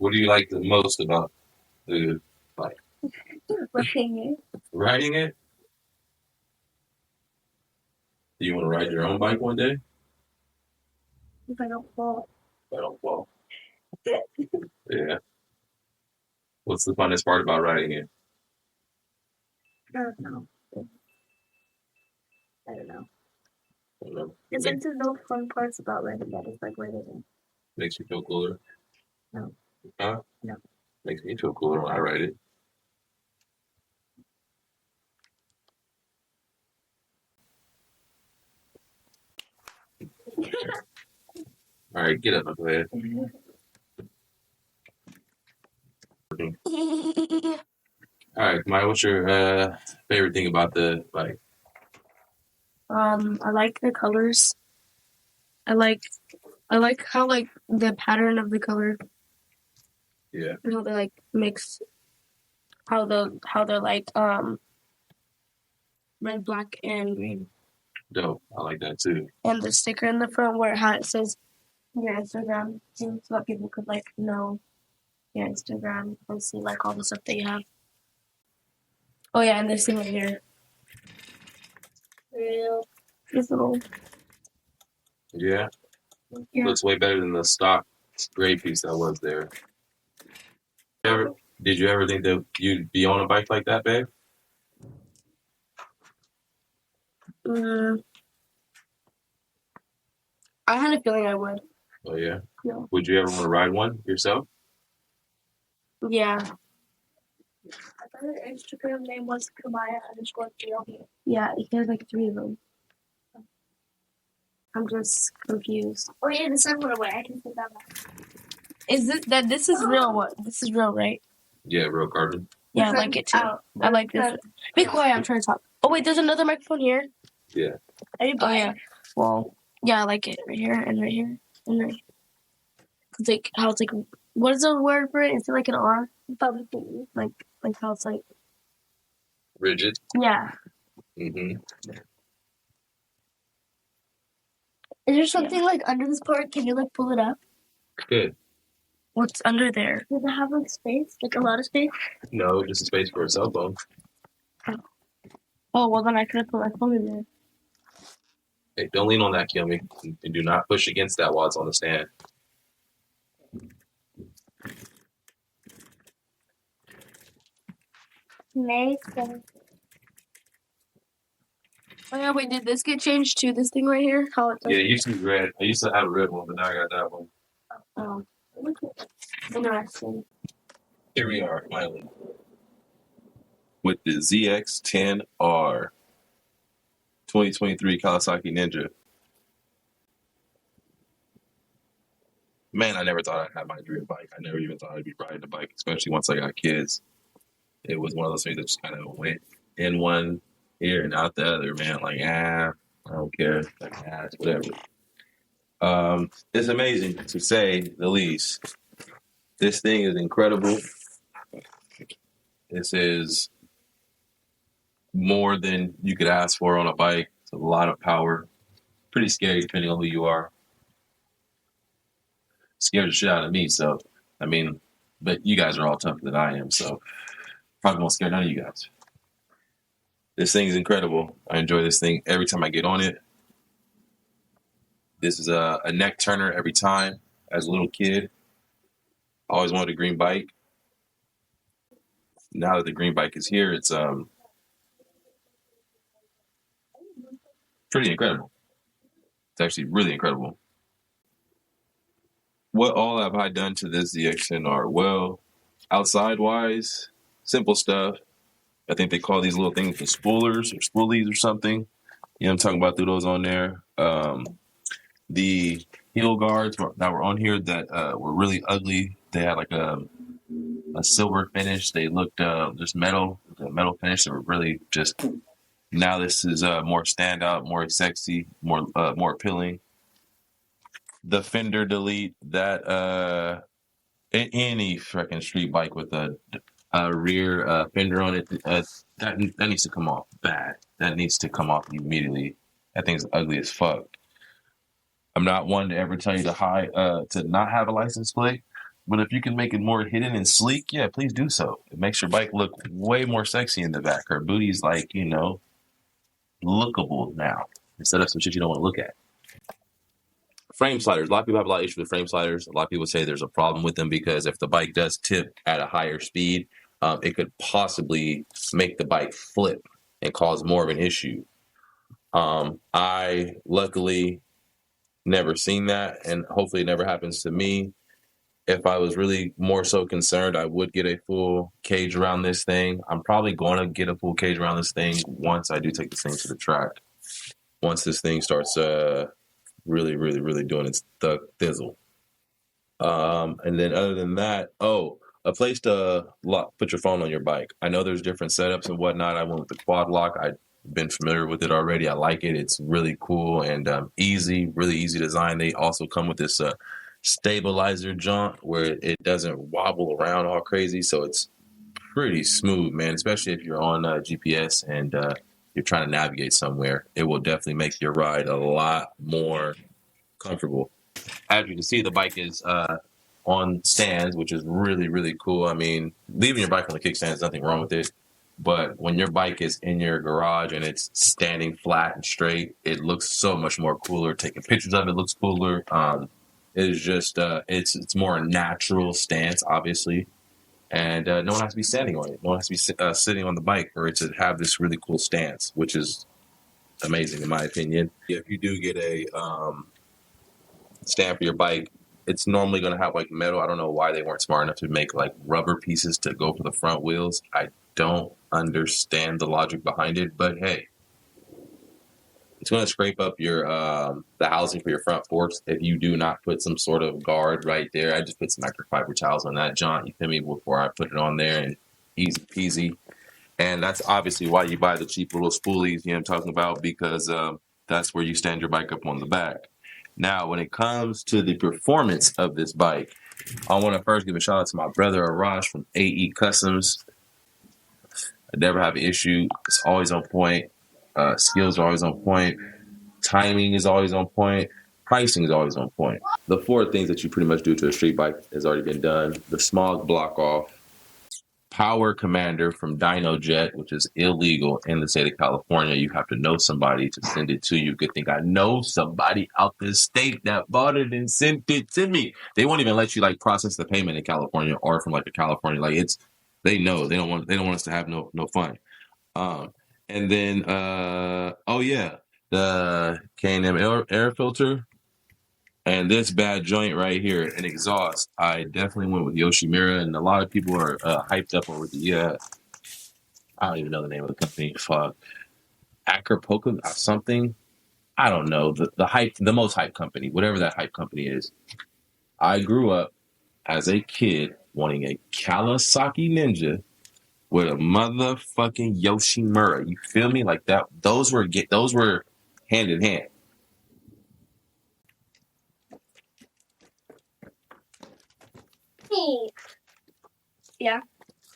What do you like the most about the bike? Riding it. Riding it? Do you want to ride your own bike one day? If I don't fall. If I don't fall. Yeah. What's the funnest part about riding it? I don't know. I don't know. I don't know. There's like no fun parts about riding that. It's like riding it. Makes you feel cooler? No. Huh? No. Makes me feel cooler when I ride it. All right, get up, go ahead. All right, Maya, what's your favorite thing about the bike? I like the colors. I like how like the pattern of the color. Yeah. And how they like mix. How they're like red, black, and green. Dope. I like that too. And the sticker in the front where it says your Instagram, so that people could like know your Instagram and see like all the stuff that you have. Oh yeah, and this thing right here. This little. Yeah. Yeah. Looks way better than the stock gray piece that was there. Did you ever think that you'd be on a bike like that, babe? I had a feeling I would. Oh yeah. Yeah. Would you ever want to ride one yourself? Yeah. I thought her Instagram name was Kamaya_3. Yeah, he has like 3 of them. I'm just confused. Oh yeah, the sun went away. I can put that back. This is real? What? This is real, right? Yeah, real carbon. Yeah, I like it too. I like this. Be quiet, I'm trying to talk. Oh wait, there's another microphone here. Yeah. Oh yeah. Well, yeah, I like it right here and right here and right here. It's like how it's like. What is the word for it? Is it like an R? Like how it's like rigid. Yeah. Mm-hmm. Is there something like under this part? Can you like pull it up? Good. What's under there? Does it have like space? Like a lot of space? No, just a space for a cell phone. Oh, well then I could have put my phone in there. Hey, don't lean on that, Kilmy. And do not push against that while it's on the stand. Nathan. Oh yeah, wait, did this get changed to this thing right here? How it does? Yeah, it used to be red. I used to have a red one, but now I got that one. Oh, interesting. Here we are, finally. With the Zx10r 2023 Kawasaki Ninja. Man, I never thought I'd have my dream bike. I never even thought I'd be riding a bike, especially once I got kids. It was one of those things that just kind of went in one ear and out the other, man. Like, I don't care. Like, it's whatever. It's amazing, to say the least. This thing is incredible. This is more than you could ask for on a bike. It's a lot of power. Pretty scary depending on who you are. Scared the shit out of me, so, I mean, but you guys are all tougher than I am, so probably won't scare none of you guys. This thing is incredible. I enjoy this thing every time I get on it. This is a neck turner every time. As a little kid, I always wanted a green bike. Now that the green bike is here, it's pretty incredible. It's actually really incredible. What all have I done to this Zx10r? Well, outside-wise, simple stuff. I think they call these little things the spoolers or spoolies or something. You know what I'm talking about? Through those on there. The heel guards that were on here that were really ugly. They had like a silver finish. They looked just metal finish. They were really just. Now this is more standout, more sexy, more appealing. The fender delete that any freaking street bike with a rear fender on it that needs to come off bad. That needs to come off immediately. That thing's ugly as fuck. I'm not one to ever tell you to not have a license plate, But if you can make it more hidden and sleek, yeah, please do so. It makes your bike look way more sexy in the back. Her booty's like, lookable now instead of some shit you don't want to look at. Frame sliders. A lot of people have a lot of issues with frame sliders. A lot of people say there's a problem with them because if the bike does tip at a higher speed, it could possibly make the bike flip and cause more of an issue. I luckily never seen that, and hopefully it never happens to me. If I was really more so concerned, I would get a full cage around this thing. I'm probably going to get a full cage around this thing once I do take this thing to the track. Once this thing starts really, really, really doing its thizzle. And then other than that, a place to put your phone on your bike. I know there's different setups and whatnot. I went with the quad lock. I've been familiar with it already. I like it. It's really cool and easy, really easy design. They also come with this stabilizer jaunt where it doesn't wobble around all crazy. So it's pretty smooth, man, especially if you're on GPS and you're trying to navigate somewhere. It will definitely make your ride a lot more comfortable. As you can see, the bike is on stands, which is really, really cool. I mean, leaving your bike on the kickstand, there's nothing wrong with it. But when your bike is in your garage and it's standing flat and straight, it looks so much more cooler. Taking pictures of it looks cooler. It is just, it's more a natural stance, obviously. And no one has to be standing on it. No one has to be sitting on the bike for it to have this really cool stance, which is amazing in my opinion. If you do get a stand for your bike, it's normally going to have like metal. I don't know why they weren't smart enough to make like rubber pieces to go for the front wheels. I don't understand the logic behind it, but hey, it's going to scrape up your the housing for your front forks if you do not put some sort of guard right there. I just put some microfiber towels on that jaunt, you feel me, before I put it on there, and easy peasy. And that's obviously why you buy the cheap little spoolies, I'm talking about, because that's where you stand your bike up on the back. Now, when it comes to the performance of this bike, I want to first give a shout out to my brother Arash from AE Customs. I never have an issue. It's always on point. Skills are always on point. Timing is always on point. Pricing is always on point. The 4 things that you pretty much do to a street bike has already been done. The smog block off, power commander from DynoJet, which is illegal in the state of California. You have to know somebody to send it to you. Good thing I know somebody out this state that bought it and sent it to me. They won't even let you like process the payment in California or from like a California. Like they know they don't want us to have no fun. And then the K&M air filter. And this bad joint right here, an exhaust. I definitely went with Yoshimura, and a lot of people are hyped up over the, I don't even know the name of the company. Fuck. Acapulco something. I don't know. The most hype company, whatever that hype company is. I grew up as a kid wanting a Kawasaki Ninja with a motherfucking Yoshimura. You feel me? Like that. Those were hand in hand. Yeah.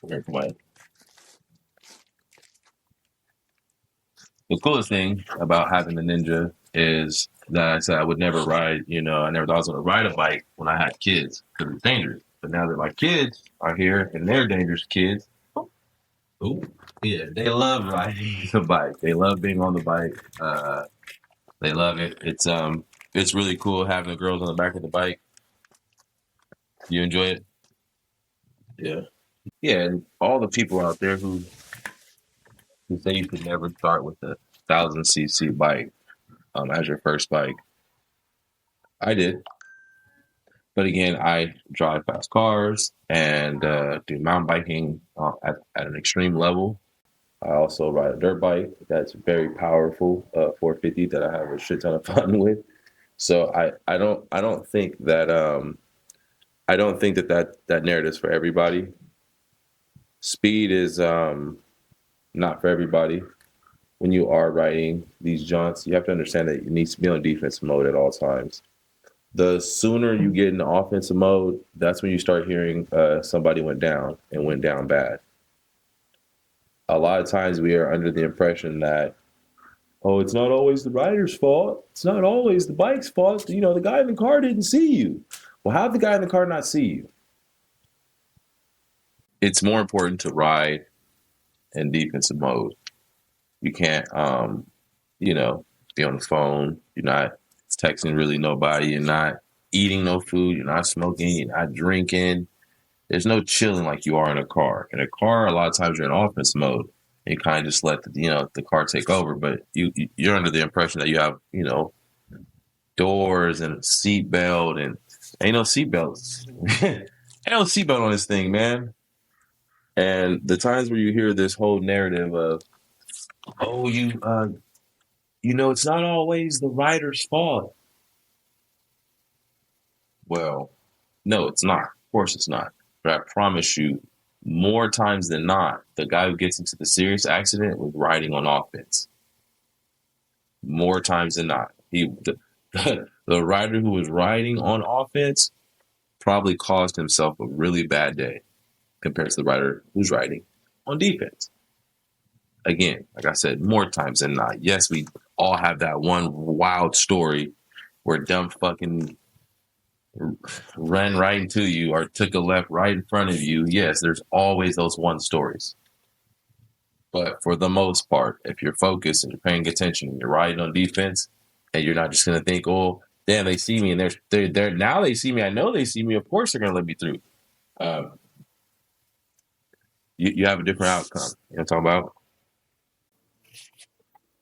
The coolest thing about having the Ninja is that I said I would never ride, I never thought I was going to ride a bike when I had kids because it's dangerous. But now that my kids are here and they're dangerous kids, they love riding the bike. They love being on the bike. They love it. It's really cool having the girls on the back of the bike. You enjoy it? Yeah. Yeah, and all the people out there who say you could never start with a 1,000cc bike as your first bike. I did. But again, I drive fast cars and do mountain biking at an extreme level. I also ride a dirt bike that's very powerful, 450 that I have a shit ton of fun with. So I don't think that that narrative is for everybody. Speed is not for everybody. When you are riding these jaunts, you have to understand that you need to be on defensive mode at all times. The sooner you get in the offensive mode, that's when you start hearing somebody went down and went down bad. A lot of times we are under the impression that, it's not always the rider's fault. It's not always the bike's fault. The guy in the car didn't see you. Well, how did the guy in the car not see you? it's more important to ride in defensive mode. You can't, be on the phone. You're not texting really nobody. You're not eating no food. You're not smoking. You're not drinking. There's no chilling like you are in a car. In a car, a lot of times you're in offense mode. You kind of just let the car take over. But you're under the impression that you have doors and a seatbelt, and ain't no seatbelts. Ain't no seatbelt on this thing, man. And the times where you hear this whole narrative of, oh, it's not always the rider's fault. Well, no, it's not. Of course it's not. But I promise you, more times than not, the guy who gets into the serious accident was riding on offense. More times than not. The rider who was riding on offense probably caused himself a really bad day compared to the rider who's riding on defense. Again, like I said, more times than not. Yes, we all have that one wild story where dumb fucking ran right into you or took a left right in front of you. Yes, there's always those one stories. But for the most part, if you're focused and you're paying attention and you're riding on defense, and you're not just going to think, oh, damn, they see me and they're now they see me. I know they see me. Of course they're going to let me through. You have a different outcome. You know what I'm talking about?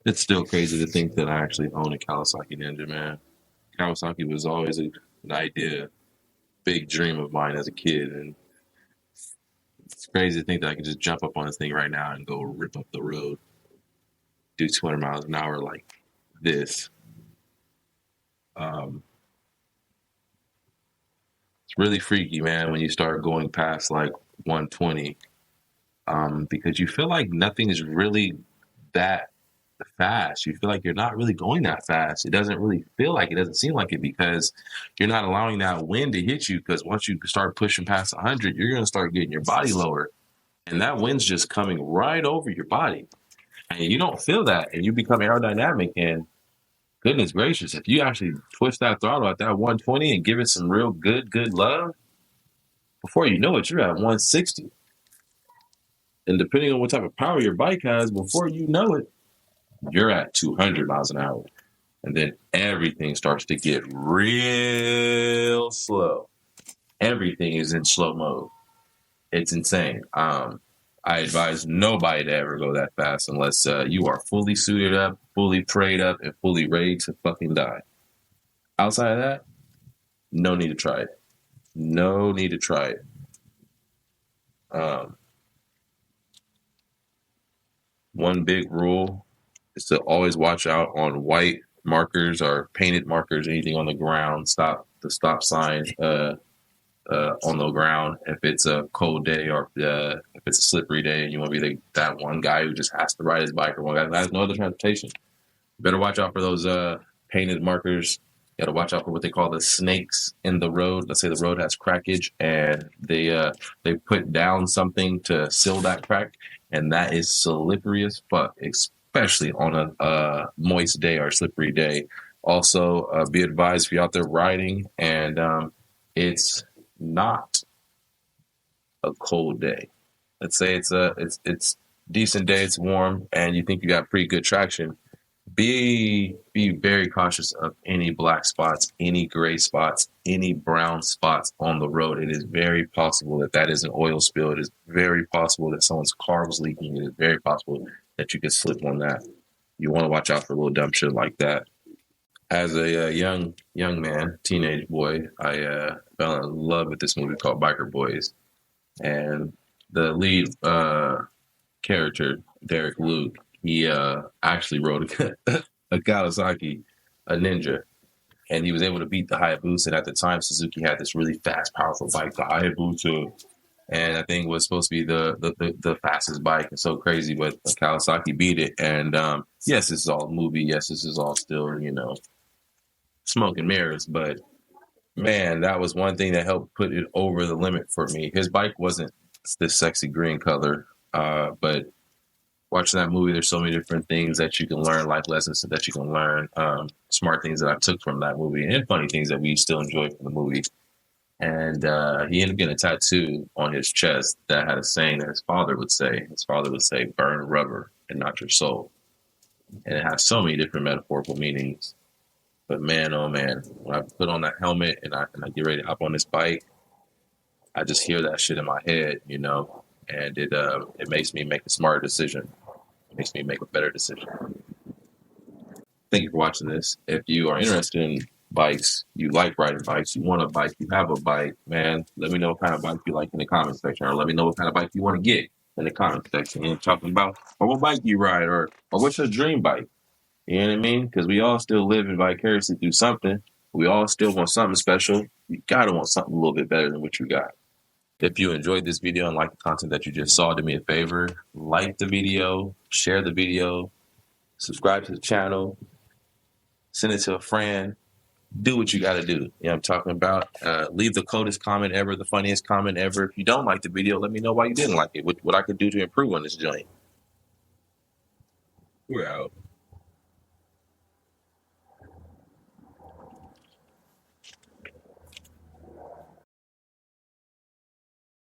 It's still crazy to think that I actually own a Kawasaki Ninja, man. Kawasaki was always an idea, big dream of mine as a kid, and it's crazy to think that I can just jump up on this thing right now and go rip up the road, do 200 miles an hour like this. It's really freaky, man, when you start going past like 120, because you feel like nothing is really that fast. You feel like you're not really going that fast. It doesn't really feel like it. Doesn't seem like it because you're not allowing that wind to hit you. Because once you start pushing past 100, you're going to start getting your body lower, and that wind's just coming right over your body, and you don't feel that, and you become aerodynamic. And goodness gracious, if you actually push that throttle at that 120 and give it some real good love, before you know it, you're at 160. And depending on what type of power your bike has, before you know it, you're at 200 miles an hour. And then everything starts to get real slow. Everything is in slow mode. It's insane. I advise nobody to ever go that fast unless you are fully suited up, fully prayed up, and fully ready to fucking die. Outside of that, no need to try it. No need to try it. One big rule is to always watch out on white markers or painted markers, anything on the ground. Stop the stop sign on the ground if it's a cold day or if it's a slippery day and you want to be that one guy who just has to ride his bike or one guy who has no other transportation. You better watch out for those painted markers. You got to watch out for what they call the snakes in the road. Let's say the road has crackage and they put down something to seal that crack, and that is slippery as fuck, especially on a moist day or slippery day. Also, be advised if you're out there riding and it's not a cold day. Let's say it's decent day, it's warm, and you think you got pretty good traction. Be very cautious of any black spots, any gray spots, any brown spots on the road. It is very possible that is an oil spill. It is very possible that someone's car was leaking. It is very possible that you could slip on that. You want to watch out for a little dumb shit like that. As a young man, teenage boy, I fell in love with this movie called Biker Boys, and the lead character, Derek Luke, he actually rode a Kawasaki, a Ninja, and he was able to beat the Hayabusa. And at the time, Suzuki had this really fast, powerful bike, the Hayabusa, and I think was supposed to be the fastest bike. It's so crazy, but Kawasaki beat it. And yes, this is all a movie. Yes, this is all still, smoke and mirrors. But man, that was one thing that helped put it over the limit for me. His bike wasn't this sexy green color, but watching that movie, there's so many different things that you can learn, life lessons that you can learn, smart things that I took from that movie, and funny things that we still enjoy from the movie. And he ended up getting a tattoo on his chest that had a saying that his father would say. His father would say, "Burn rubber and not your soul." And it has so many different metaphorical meanings. But man, oh man, when I put on that helmet and I get ready to hop on this bike, I just hear that shit in my head, you know, and it makes me make a smarter decision. It makes me make a better decision. Thank you for watching this. If you are interested in bikes, you like riding bikes, you want a bike, you have a bike, man, let me know what kind of bike you like in the comment section, or let me know what kind of bike you want to get in the comment section. And talking about, or what bike you ride, or what's your dream bike? You know what I mean? Because we all still living vicariously through something. We all still want something special. You gotta want something a little bit better than what you got. If you enjoyed this video and like the content that you just saw, do me a favor, like the video, share the video, subscribe to the channel, send it to a friend. Do what you got to do. You know what I'm talking about? Leave the coldest comment ever, the funniest comment ever. If you don't like the video, let me know why you didn't like it. What I could do to improve on this joint. We're out.